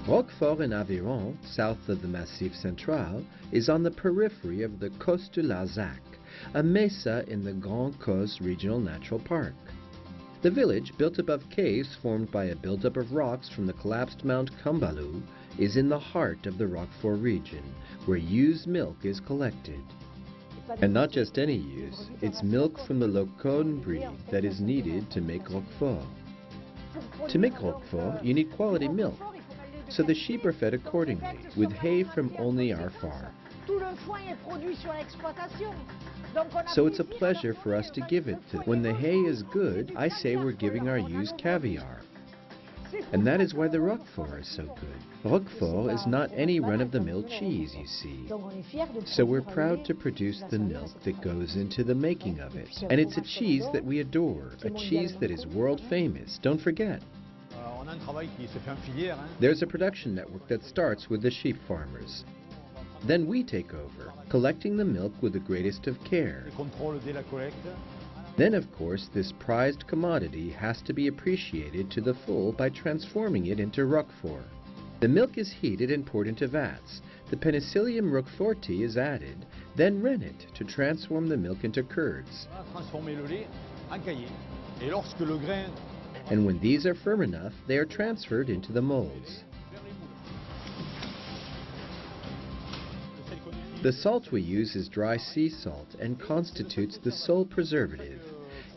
Roquefort in Aveyron, south of the Massif Central, is on the periphery of the Côte de Larzac, a mesa in the Grand Causse Regional Natural Park. The village, built above caves formed by a buildup of rocks from the collapsed Mount Cambalu, is in the heart of the Roquefort region, where ewe's milk is collected. And not just any ewes, it's milk from the Locone breed that is needed to make Roquefort. To make Roquefort, you need quality milk, so the sheep are fed accordingly, with hay from only our farm. So it's a pleasure for us to give it to them. When the hay is good, I say we're giving our ewes caviar. And that is why the Roquefort is so good. Roquefort is not any run-of-the-mill cheese, you see. So we're proud to produce the milk that goes into the making of it. And it's a cheese that we adore, a cheese that is world famous, don't forget. There's a production network that starts with the sheep farmers. Then we take over, collecting the milk with the greatest of care. Then, of course, this prized commodity has to be appreciated to the full by transforming it into Roquefort. The milk is heated and poured into vats. The Penicillium roqueforti is added, then rennet to transform the milk into curds. And when these are firm enough, they are transferred into the molds. The salt we use is dry sea salt and constitutes the sole preservative.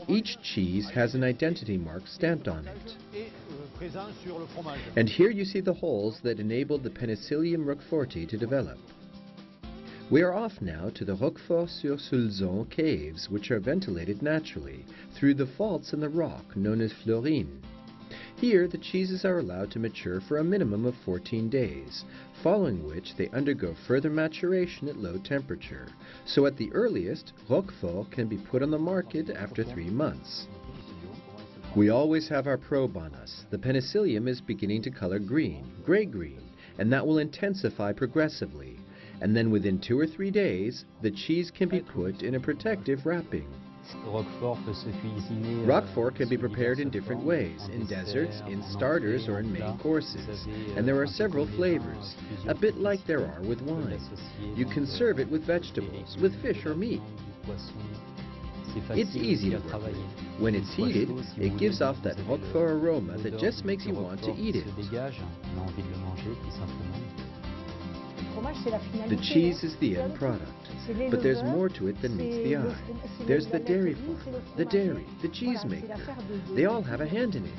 Each cheese has an identity mark stamped on it. And here you see the holes that enabled the Penicillium roqueforti to develop. We are off now to the Roquefort-sur-Soulzon caves, which are ventilated naturally through the faults in the rock known as fleurines. Here, the cheeses are allowed to mature for a minimum of 14 days, following which they undergo further maturation at low temperature. So at the earliest, Roquefort can be put on the market after 3 months. We always have our probe on us. The Penicillium is beginning to color green, gray-green, and that will intensify progressively. And then within 2 or 3 days, the cheese can be put in a protective wrapping. Roquefort can be prepared in different ways, in desserts, in starters, or in main courses. And there are several flavors, a bit like there are with wine. You can serve it with vegetables, with fish or meat. It's easy to work with. When it's heated, it gives off that Roquefort aroma that just makes you want to eat it. The cheese is the end product, but there's more to it than meets the eye. There's the dairy farmer, the dairy, the cheesemaker. They all have a hand in it.